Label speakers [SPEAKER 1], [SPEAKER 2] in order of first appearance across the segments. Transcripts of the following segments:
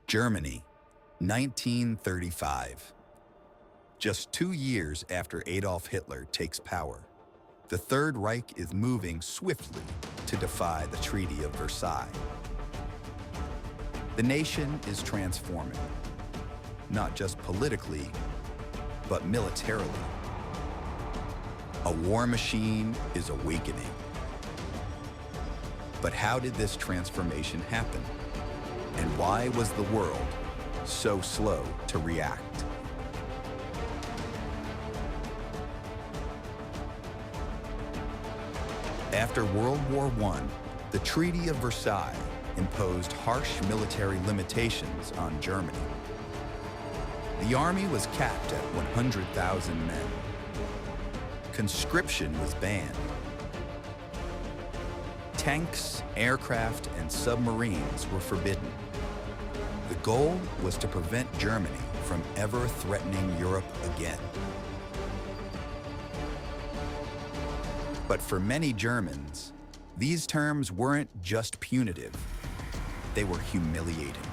[SPEAKER 1] Germany, 1935. Just 2 years after Adolf Hitler takes power, the Third Reich is moving swiftly to defy the Treaty of Versailles. The nation is transforming, not just politically, but militarily. A war machine is awakening. But how did this transformation happen? And why was the world so slow to react? After World War I, the Treaty of Versailles imposed harsh military limitations on Germany. The army was capped at 100,000 men. Conscription was banned. Tanks, aircraft, and submarines were forbidden. The goal was to prevent Germany from ever threatening Europe again. But for many Germans, these terms weren't just punitive, they were humiliating.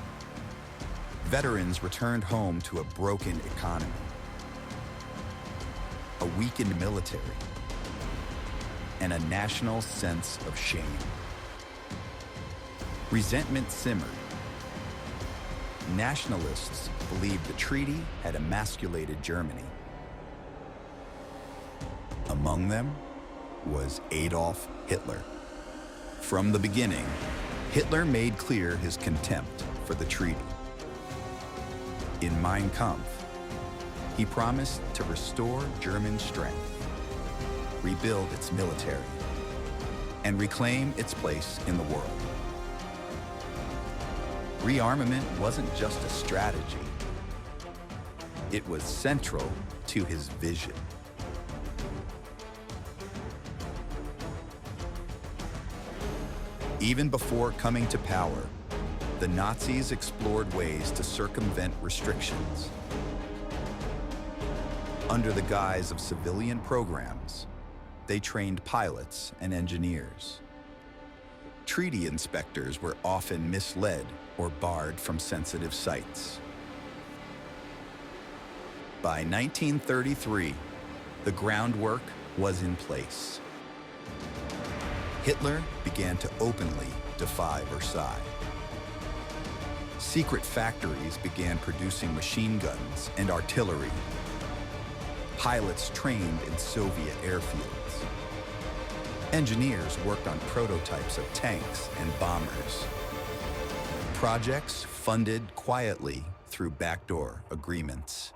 [SPEAKER 1] Veterans returned home to a broken economy, a weakened military, and a national sense of shame. Resentment simmered. Nationalists believed the treaty had emasculated Germany. Among them was Adolf Hitler. From the beginning, Hitler made clear his contempt for the treaty. In Mein Kampf, he promised to restore German strength, rebuild its military, and reclaim its place in the world. Rearmament wasn't just a strategy. It was central to his vision. Even before coming to power, the Nazis explored ways to circumvent restrictions. Under the guise of civilian programs, they trained pilots and engineers. Treaty inspectors were often misled or barred from sensitive sites. By 1933, the groundwork was in place. Hitler began to openly defy Versailles. Secret factories began producing machine guns and artillery. Pilots trained in Soviet airfields. Engineers worked on prototypes of tanks and bombers. Projects funded quietly through backdoor agreements.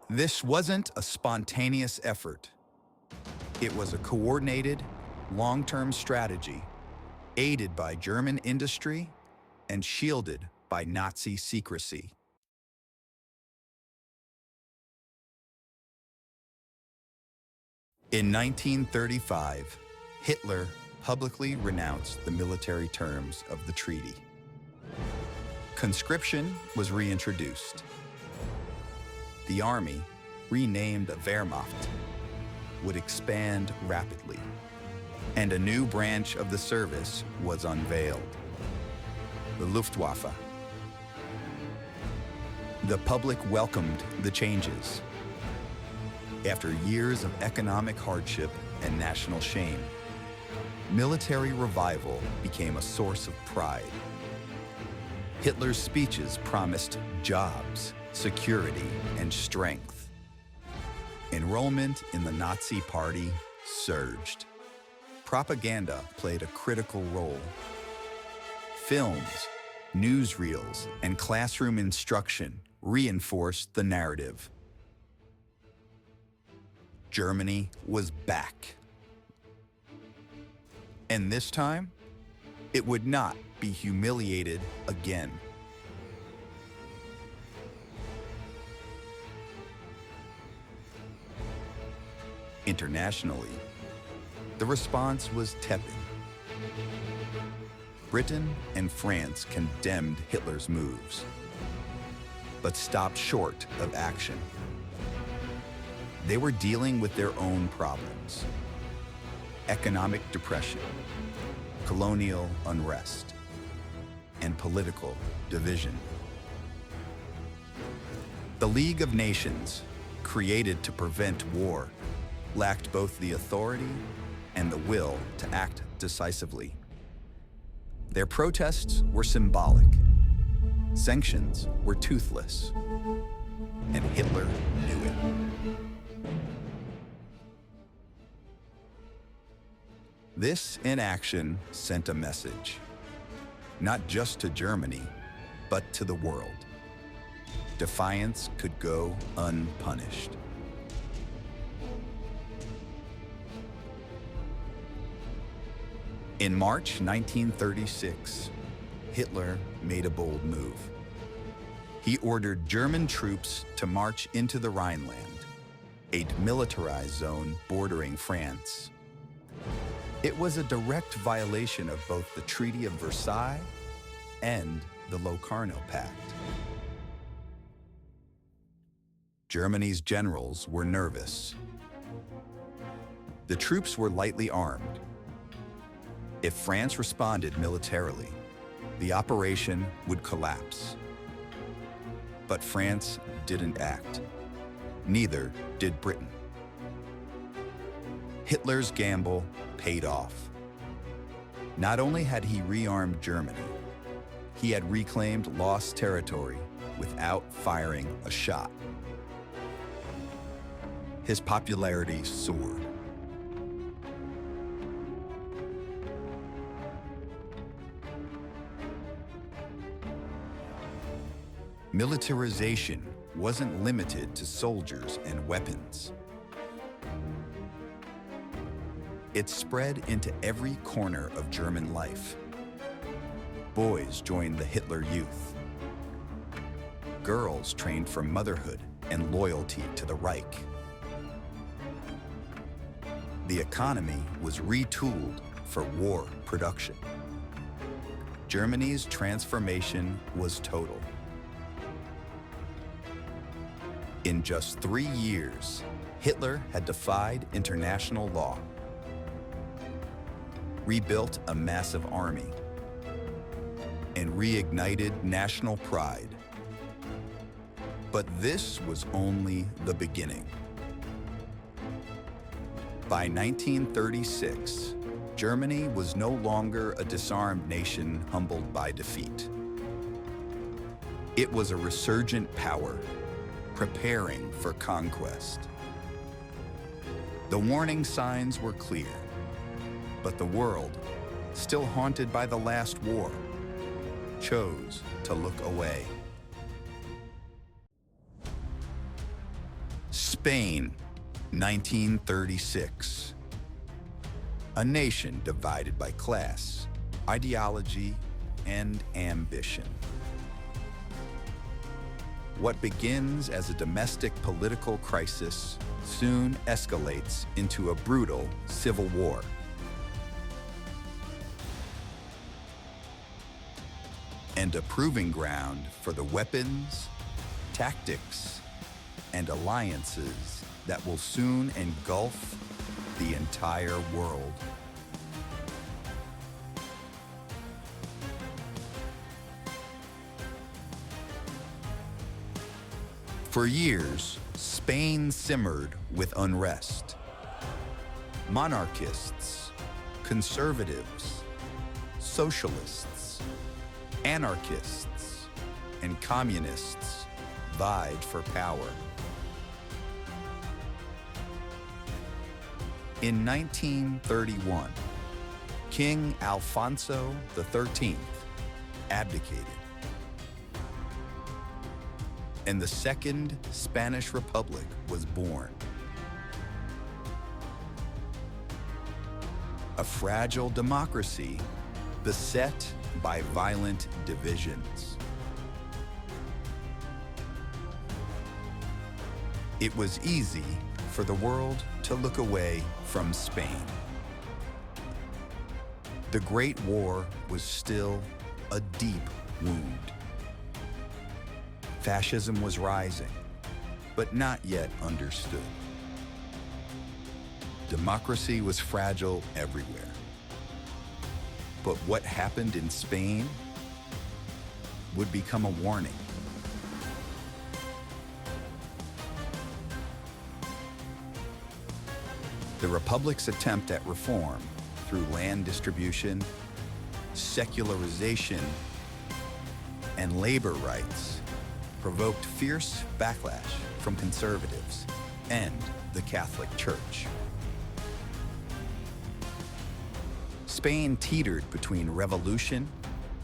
[SPEAKER 1] This wasn't a spontaneous effort. It was a coordinated, long-term strategy, aided by German industry and shielded by Nazi secrecy. In 1935, Hitler publicly renounced the military terms of the treaty. Conscription was reintroduced. The army, renamed the Wehrmacht, would expand rapidly, and a new branch of the service was unveiled, the Luftwaffe. The public welcomed the changes. After years of economic hardship and national shame, military revival became a source of pride. Hitler's speeches promised jobs, security, and strength. Enrollment in the Nazi Party surged. Propaganda played a critical role. Films, newsreels, and classroom instruction reinforced the narrative. Germany was back. And this time, it would not be humiliated again. Internationally, the response was tepid. Britain and France condemned Hitler's moves, but stopped short of action. They were dealing with their own problems: economic depression, colonial unrest, and political division. The League of Nations, created to prevent war, lacked both the authority and the will to act decisively. Their protests were symbolic. Sanctions were toothless. And Hitler knew it. This inaction sent a message, not just to Germany, but to the world. Defiance could go unpunished. In March 1936, Hitler made a bold move. He ordered German troops to march into the Rhineland, a demilitarized zone bordering France. It was a direct violation of both the Treaty of Versailles and the Locarno Pact. Germany's generals were nervous. The troops were lightly armed. If France responded militarily, the operation would collapse. But France didn't act. Neither did Britain. Hitler's gamble paid off. Not only had he rearmed Germany, he had reclaimed lost territory without firing a shot. His popularity soared. Militarization wasn't limited to soldiers and weapons. It spread into every corner of German life. Boys joined the Hitler Youth. Girls trained for motherhood and loyalty to the Reich. The economy was retooled for war production. Germany's transformation was total. In just 3 years, Hitler had defied international law, rebuilt a massive army, and reignited national pride. But this was only the beginning. By 1936, Germany was no longer a disarmed nation humbled by defeat. It was a resurgent power, preparing for conquest. The warning signs were clear, but the world, still haunted by the last war, chose to look away. Spain, 1936. A nation divided by class, ideology, and ambition. What begins as a domestic political crisis soon escalates into a brutal civil war. And a proving ground for the weapons, tactics, and alliances that will soon engulf the entire world. For years, Spain simmered with unrest. Monarchists, conservatives, socialists, anarchists, and communists vied for power. In 1931, King Alfonso XIII abdicated, and the Second Spanish Republic was born. A fragile democracy beset by violent divisions. It was easy for the world to look away from Spain. The Great War was still a deep wound. Fascism was rising, but not yet understood. Democracy was fragile everywhere. But what happened in Spain would become a warning. The Republic's attempt at reform through land distribution, secularization, and labor rights provoked fierce backlash from conservatives and the Catholic Church. Spain teetered between revolution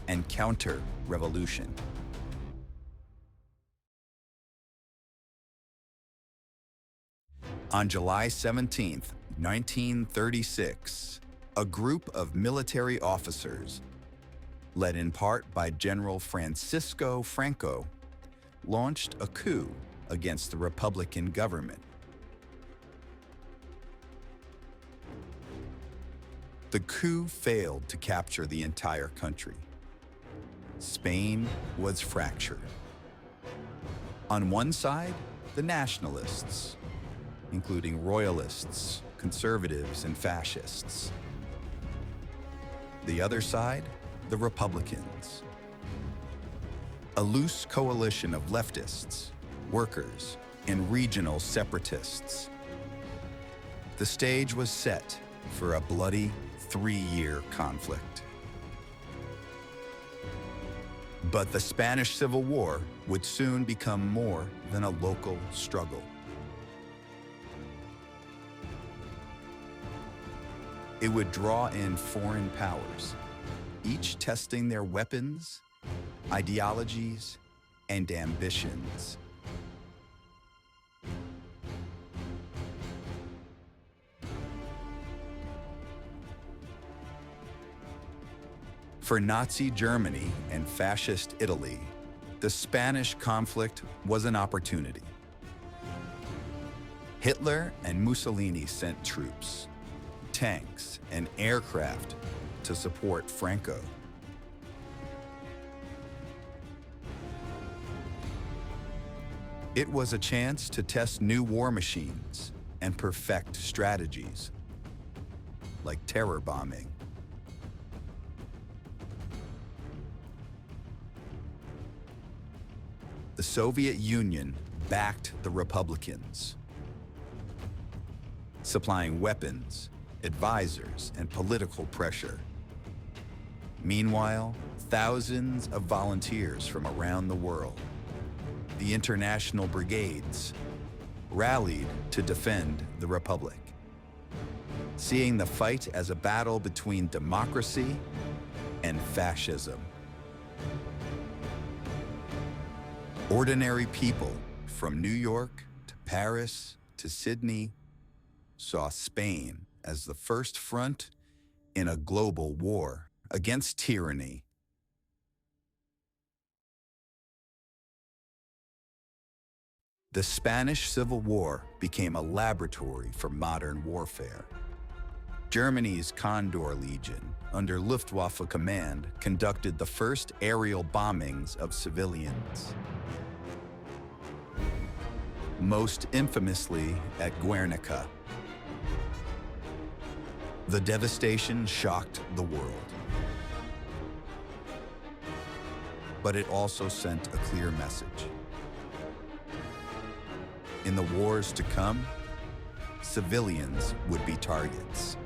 [SPEAKER 1] and counter-revolution. On July 17, 1936, a group of military officers, led in part by General Francisco Franco, launched a coup against the Republican government. The coup failed to capture the entire country. Spain was fractured. On one side, the nationalists, including royalists, conservatives, and fascists. The other side, the Republicans, a loose coalition of leftists, workers, and regional separatists. The stage was set for a bloody 3-year conflict. But the Spanish Civil War would soon become more than a local struggle. It would draw in foreign powers, each testing their weapons, ideologies, and ambitions. For Nazi Germany and Fascist Italy, the Spanish conflict was an opportunity. Hitler and Mussolini sent troops, tanks, and aircraft to support Franco. It was a chance to test new war machines and perfect strategies, like terror bombing. The Soviet Union backed the Republicans, supplying weapons, advisors, and political pressure. Meanwhile, thousands of volunteers from around the world, the international brigades, rallied to defend the Republic, seeing the fight as a battle between democracy and fascism. Ordinary people from New York to Paris to Sydney saw Spain as the first front in a global war against tyranny. The Spanish Civil War became a laboratory for modern warfare. Germany's Condor Legion, under Luftwaffe command, conducted the first aerial bombings of civilians, most infamously at Guernica. The devastation shocked the world. But it also sent a clear message. In the wars to come, civilians would be targets.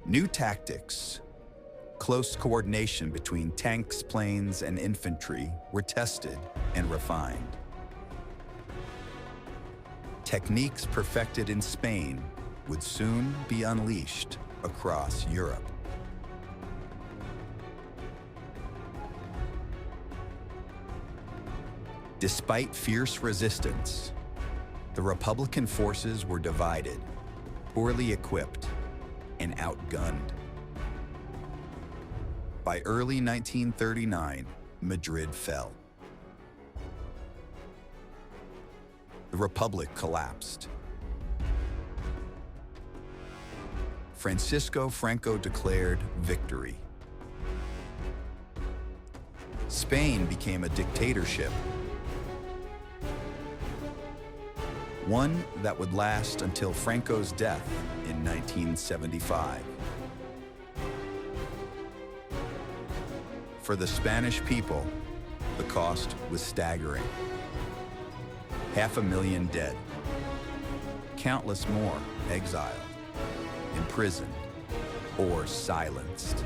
[SPEAKER 1] New tactics, close coordination between tanks, planes, and infantry were tested and refined. Techniques perfected in Spain would soon be unleashed across Europe. Despite fierce resistance, the Republican forces were divided, poorly equipped, and outgunned. By early 1939, Madrid fell. The Republic collapsed. Francisco Franco declared victory. Spain became a dictatorship, one that would last until Franco's death in 1975. For the Spanish people, the cost was staggering. 500,000 dead, countless more exiled, imprisoned, or silenced.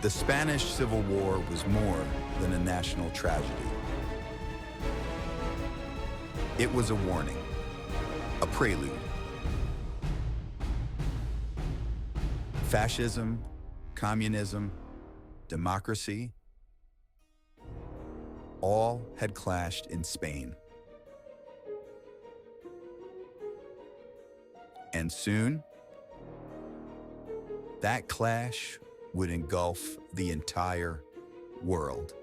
[SPEAKER 1] The Spanish Civil War was more than a national tragedy. It was a warning, a prelude. Fascism, communism, democracy, all had clashed in Spain. And soon, that clash would engulf the entire world.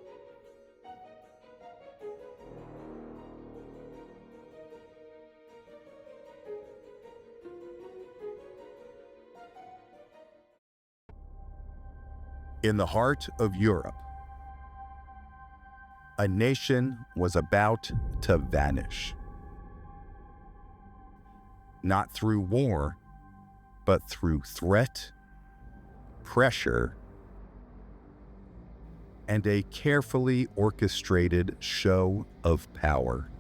[SPEAKER 1] In the heart of Europe, a nation was about to vanish. Not through war, but through threat, pressure, and a carefully orchestrated show of power.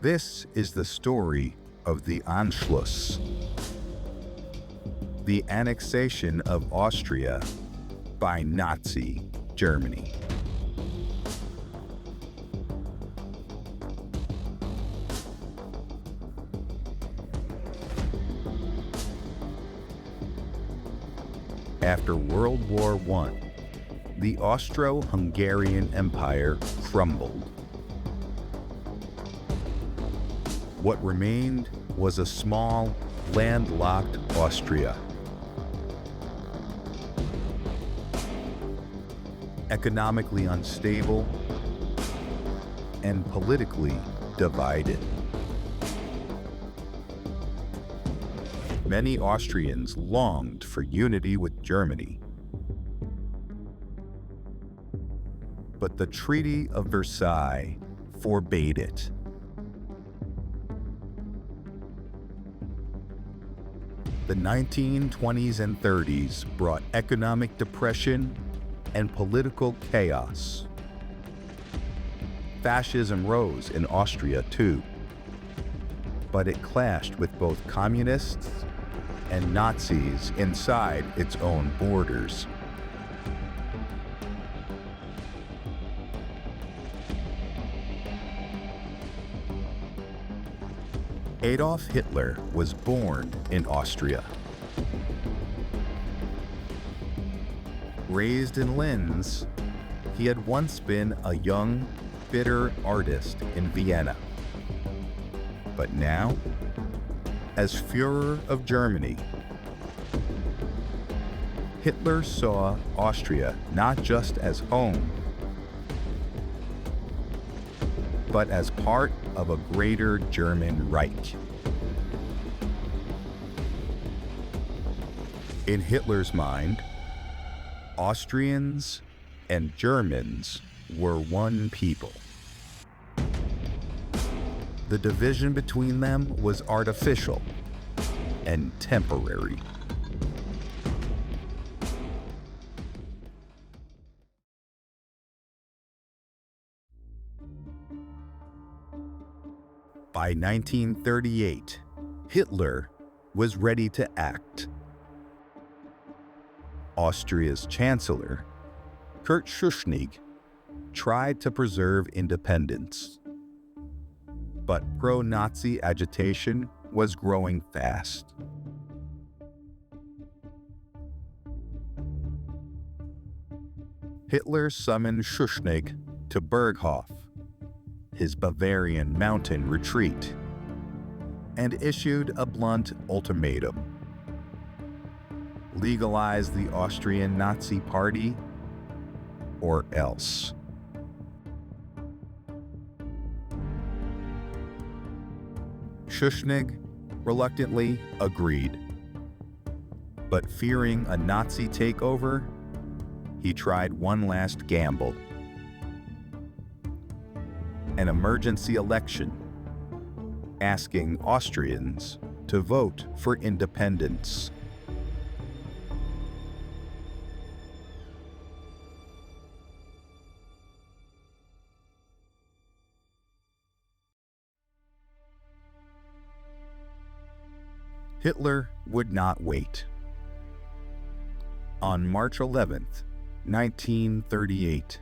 [SPEAKER 1] This is the story of the Anschluss, the annexation of Austria by Nazi Germany. After World War I, the Austro-Hungarian Empire crumbled. What remained was a small, landlocked Austria. Economically unstable and politically divided. Many Austrians longed for unity with Germany. But the Treaty of Versailles forbade it. The 1920s and 30s brought economic depression and political chaos. Fascism rose in Austria too, but it clashed with both communists and Nazis inside its own borders. Adolf Hitler was born in Austria. Raised in Linz, he had once been a young, bitter artist in Vienna. But now, as Führer of Germany, Hitler saw Austria not just as home, but as part of a greater German Reich. In Hitler's mind, Austrians and Germans were one people. The division between them was artificial and temporary. By 1938, Hitler was ready to act. Austria's chancellor, Kurt Schuschnigg, tried to preserve independence. But pro-Nazi agitation was growing fast. Hitler summoned Schuschnigg to Berghof, his Bavarian mountain retreat, and issued a blunt ultimatum: legalize the Austrian Nazi Party or else. Schuschnigg reluctantly agreed, but fearing a Nazi takeover, he tried one last gamble: an emergency election, asking Austrians to vote for independence. Hitler would not wait. On March 11th, 1938,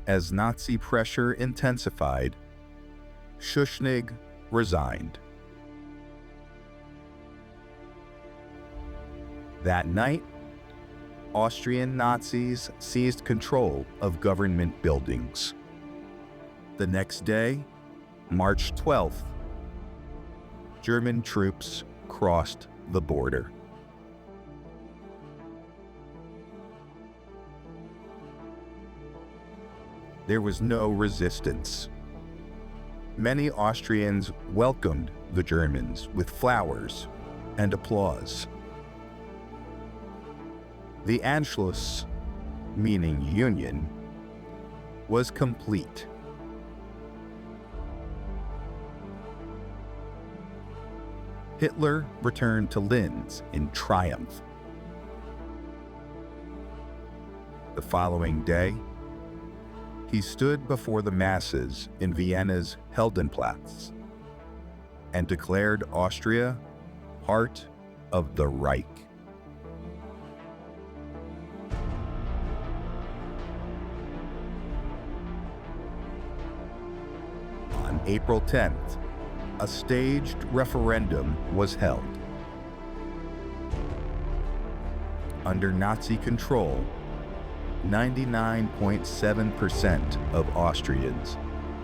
[SPEAKER 1] as Nazi pressure intensified, Schuschnigg resigned. That night, Austrian Nazis seized control of government buildings. The next day, March 12th, German troops crossed the border. There was no resistance. Many Austrians welcomed the Germans with flowers and applause. The Anschluss, meaning union, was complete. Hitler returned to Linz in triumph. The following day, he stood before the masses in Vienna's Heldenplatz and declared Austria part of the Reich. On April 10th, a staged referendum was held. Under Nazi control, 99.7% of Austrians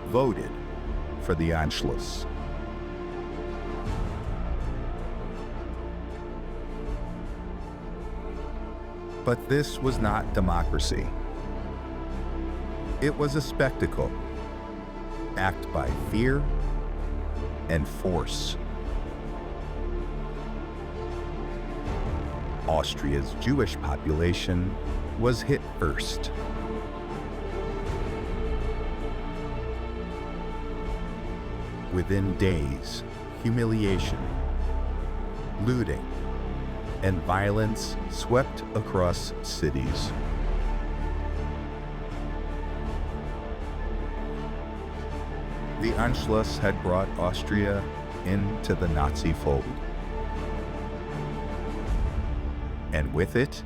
[SPEAKER 1] voted for the Anschluss. But this was not democracy. It was a spectacle, backed by fear and force. Austria's Jewish population was hit first. Within days, humiliation, looting, and violence swept across cities. The Anschluss had brought Austria into the Nazi fold. And with it,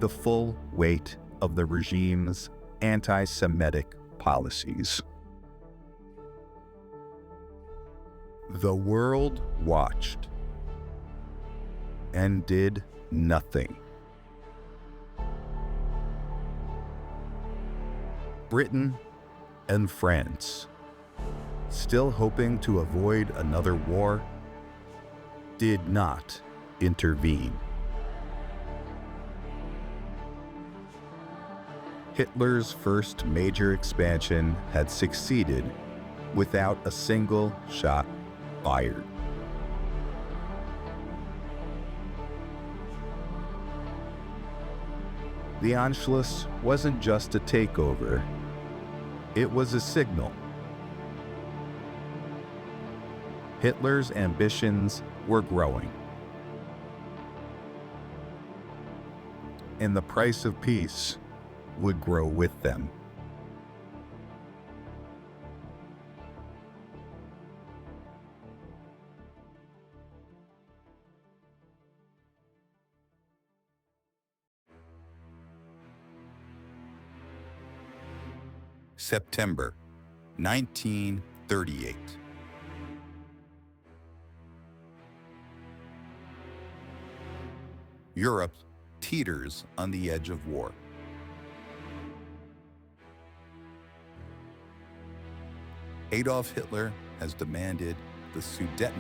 [SPEAKER 1] the full weight of the regime's anti-Semitic policies. The world watched and did nothing. Britain and France, still hoping to avoid another war, did not intervene. Hitler's first major expansion had succeeded without a single shot fired. The Anschluss wasn't just a takeover, it was a signal. Hitler's ambitions were growing. And the price of peace would grow with them. September 1938. Europe teeters on the edge of war. Adolf Hitler has demanded the Sudetenland,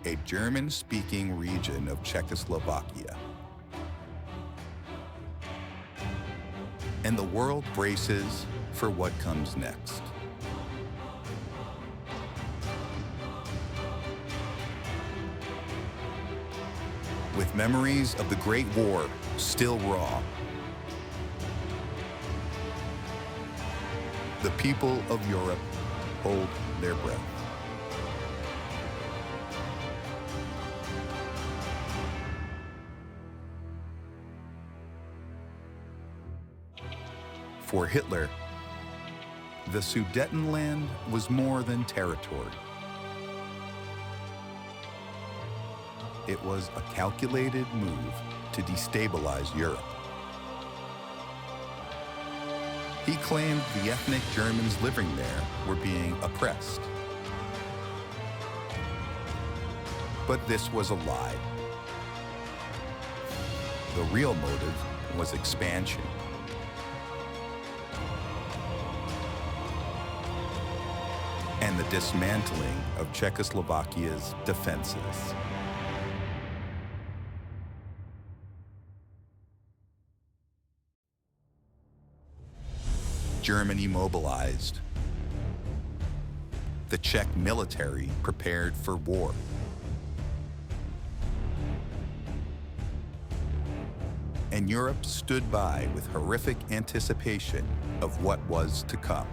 [SPEAKER 1] a German-speaking region of Czechoslovakia. And the world braces for what comes next. With memories of the Great War still raw, the people of Europe hold their breath. For Hitler, the Sudetenland was more than territory. It was a calculated move to destabilize Europe. He claimed the ethnic Germans living there were being oppressed. But this was a lie. The real motive was expansion. And the dismantling of Czechoslovakia's defenses. Germany mobilized. The Czech military prepared for war. And Europe stood by with horrific anticipation of what was to come.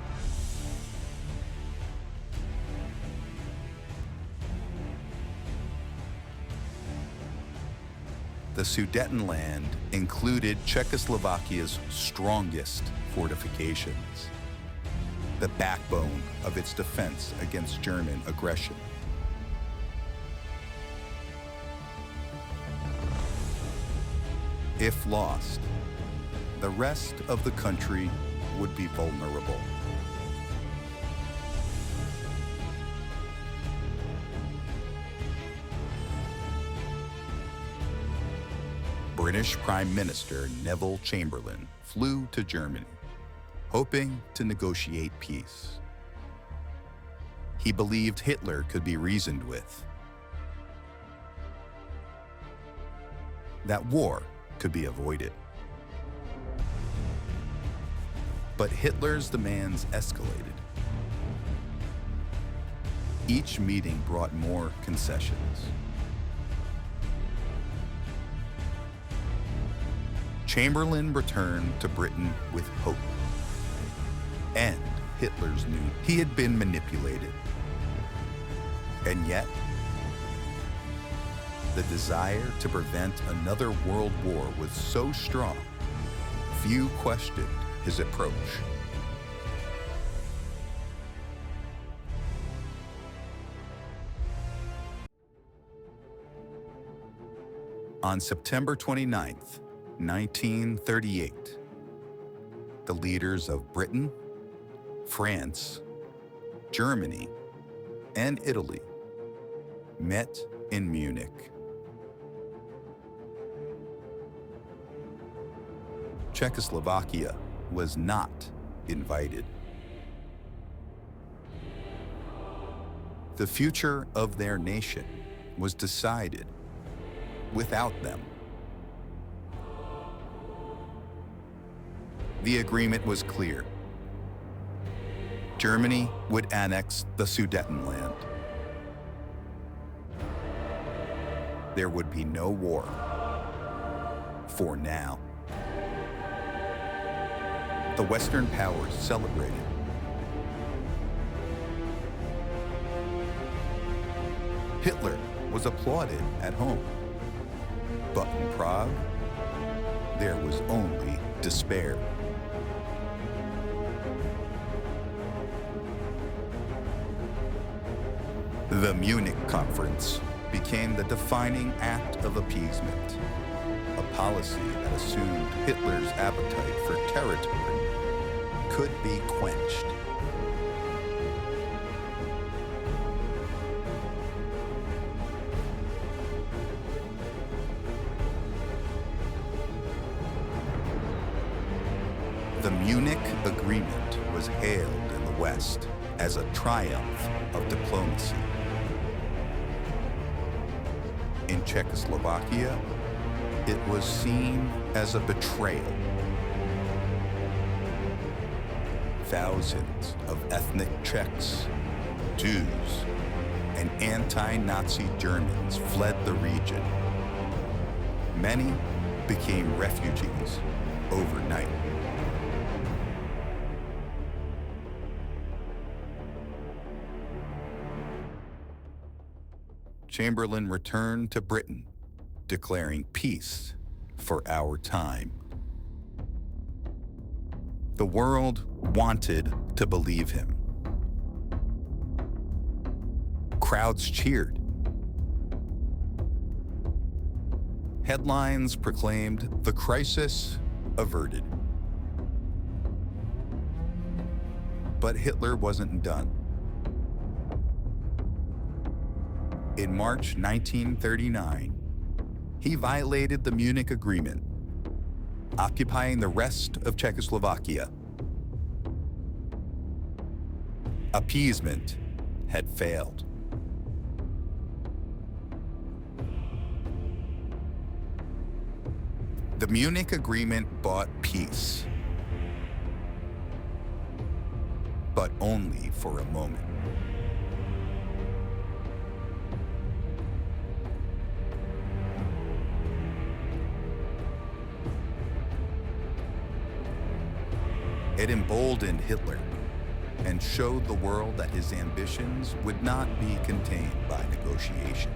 [SPEAKER 1] The Sudetenland included Czechoslovakia's strongest fortifications, the backbone of its defense against German aggression. If lost, the rest of the country would be vulnerable. British Prime Minister Neville Chamberlain flew to Germany, hoping to negotiate peace. He believed Hitler could be reasoned with, that war could be avoided. But Hitler's demands escalated. Each meeting brought more concessions. Chamberlain returned to Britain with hope. And Hitler's knew he had been manipulated. And yet, the desire to prevent another world war was so strong, few questioned his approach. On September 29th, 1938, the leaders of Britain, France, Germany, and Italy met in Munich. Czechoslovakia was not invited. The future of their nation was decided without them. The agreement was clear. Germany would annex the Sudetenland. There would be no war. For now. The Western powers celebrated. Hitler was applauded at home. But in Prague, there was only despair. The Munich Conference became the defining act of appeasement, a policy that assumed Hitler's appetite for territory could be quenched. The Munich Agreement was hailed in the West as a triumph of diplomacy. In Czechoslovakia, it was seen as a betrayal. Thousands of ethnic Czechs, Jews, and anti-Nazi Germans fled the region. Many became refugees overnight. Chamberlain returned to Britain, declaring peace for our time. The world wanted to believe him. Crowds cheered. Headlines proclaimed the crisis averted. But Hitler wasn't done. In March 1939, he violated the Munich Agreement, occupying the rest of Czechoslovakia. Appeasement had failed. The Munich Agreement bought peace, but only for a moment. It emboldened Hitler and showed the world that his ambitions would not be contained by negotiation.